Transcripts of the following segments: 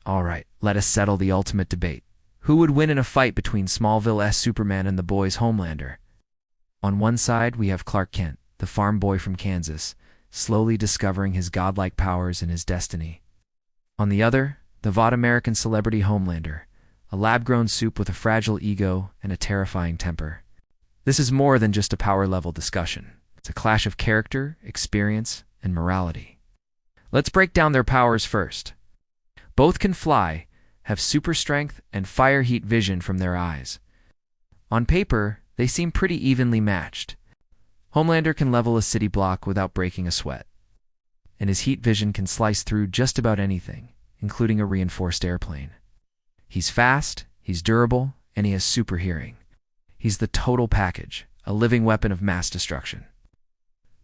Alright, let us settle the ultimate debate. Who would win in a fight between Smallville's Superman and the boys' Homelander? On one side, we have Clark Kent, the farm boy from Kansas, slowly discovering his godlike powers and his destiny. On the other, the Vaude-American celebrity Homelander, a lab-grown soup with a fragile ego and a terrifying temper. This is more than just a power-level discussion. It's a clash of character, experience, and morality. Let's break down their powers first. Both can fly, have super strength, and fire heat vision from their eyes. On paper, they seem pretty evenly matched. Homelander can level a city block without breaking a sweat, and his heat vision can slice through just about anything, including a reinforced airplane. He's fast, he's durable, and he has super hearing. He's the total package, a living weapon of mass destruction.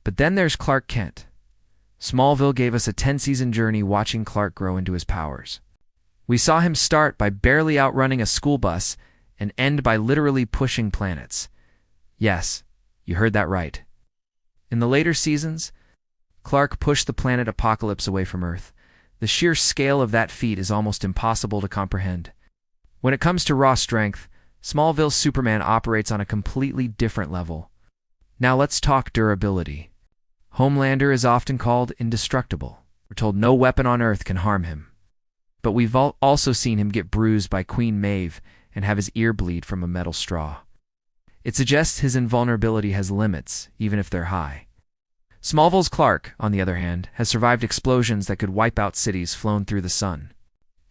But then there's Clark Kent. Smallville gave us a 10-season journey watching Clark grow into his powers. We saw him start by barely outrunning a school bus and end by literally pushing planets. Yes, you heard that right. In the later seasons, Clark pushed the planet Apocalypse away from Earth. The sheer scale of that feat is almost impossible to comprehend. When it comes to raw strength, Smallville's Superman operates on a completely different level. Now let's talk durability. Homelander is often called indestructible. We're told no weapon on Earth can harm him. But we've also seen him get bruised by Queen Maeve and have his ear bleed from a metal straw. It suggests his invulnerability has limits, even if they're high. Smallville's Clark, on the other hand, has survived explosions that could wipe out cities flown through the sun,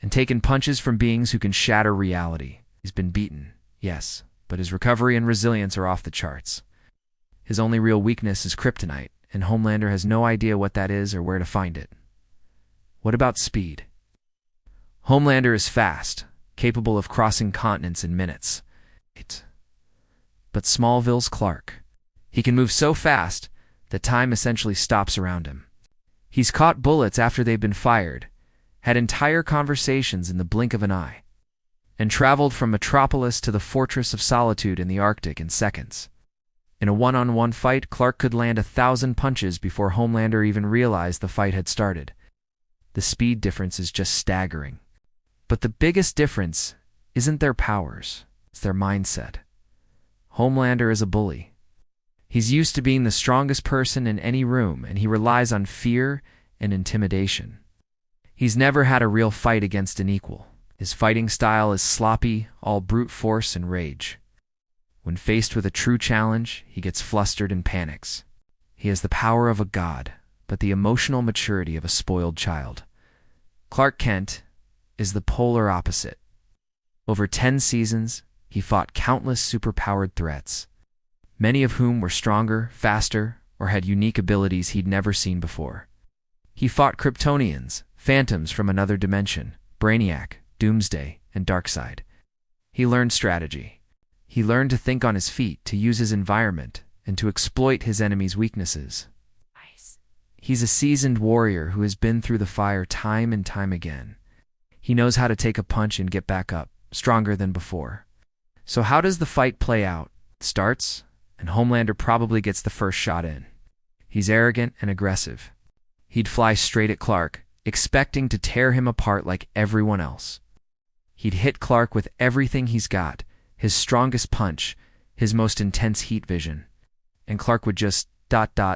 and taken punches from beings who can shatter reality. He's been beaten, yes, but his recovery and resilience are off the charts. His only real weakness is kryptonite, and Homelander has no idea what that is or where to find it. What about speed? Homelander is fast, capable of crossing continents in minutes. But Smallville's Clark. He can move so fast that time essentially stops around him. He's caught bullets after they've been fired, had entire conversations in the blink of an eye, and traveled from Metropolis to the Fortress of Solitude in the Arctic in seconds. In a one-on-one fight, Clark could land 1,000 punches before Homelander even realized the fight had started. The speed difference is just staggering. But the biggest difference isn't their powers, it's their mindset. Homelander is a bully. He's used to being the strongest person in any room, and he relies on fear and intimidation. He's never had a real fight against an equal. His fighting style is sloppy, all brute force and rage. When faced with a true challenge, he gets flustered and panics. He has the power of a god, but the emotional maturity of a spoiled child. Clark Kent is the polar opposite. Over 10 seasons, he fought countless superpowered threats, many of whom were stronger, faster, or had unique abilities he'd never seen before. He fought Kryptonians, phantoms from another dimension, Brainiac, Doomsday, and Darkseid. He learned strategy. He learned to think on his feet, to use his environment, and to exploit his enemies' weaknesses. He's a seasoned warrior who has been through the fire time and time again. He knows how to take a punch and get back up, stronger than before. So how does the fight play out? It starts, and Homelander probably gets the first shot in. He's arrogant and aggressive. He'd fly straight at Clark, expecting to tear him apart like everyone else. He'd hit Clark with everything he's got, his strongest punch, his most intense heat vision, and Clark would just ...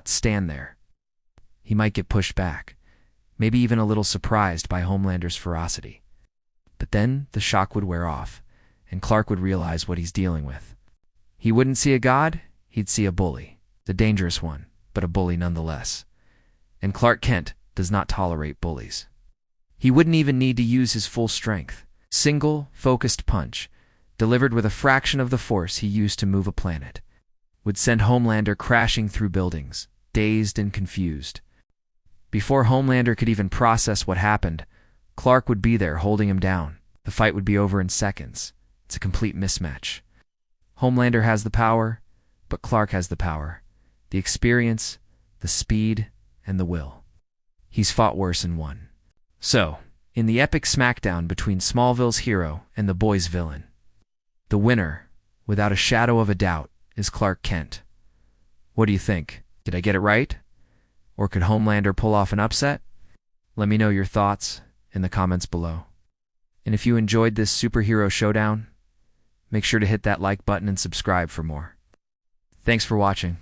stand there. He might get pushed back, maybe even a little surprised by Homelander's ferocity. But then the shock would wear off, and Clark would realize what he's dealing with. He wouldn't see a god, he'd see a bully. The dangerous one, but a bully nonetheless. And Clark Kent does not tolerate bullies. He wouldn't even need to use his full strength. Single, focused punch, delivered with a fraction of the force he used to move a planet, would send Homelander crashing through buildings, dazed and confused. Before Homelander could even process what happened, Clark would be there holding him down. The fight would be over in seconds. It's a complete mismatch. Homelander has the power, but Clark has the power, the experience, the speed, and the will. He's fought worse and won. So, in the epic Smackdown between Smallville's hero and the boys' villain, the winner, without a shadow of a doubt, is Clark Kent. What do you think? Did I get it right? Or could Homelander pull off an upset? Let me know your thoughts in the comments below. And if you enjoyed this superhero showdown, make sure to hit that like button and subscribe for more. Thanks for watching.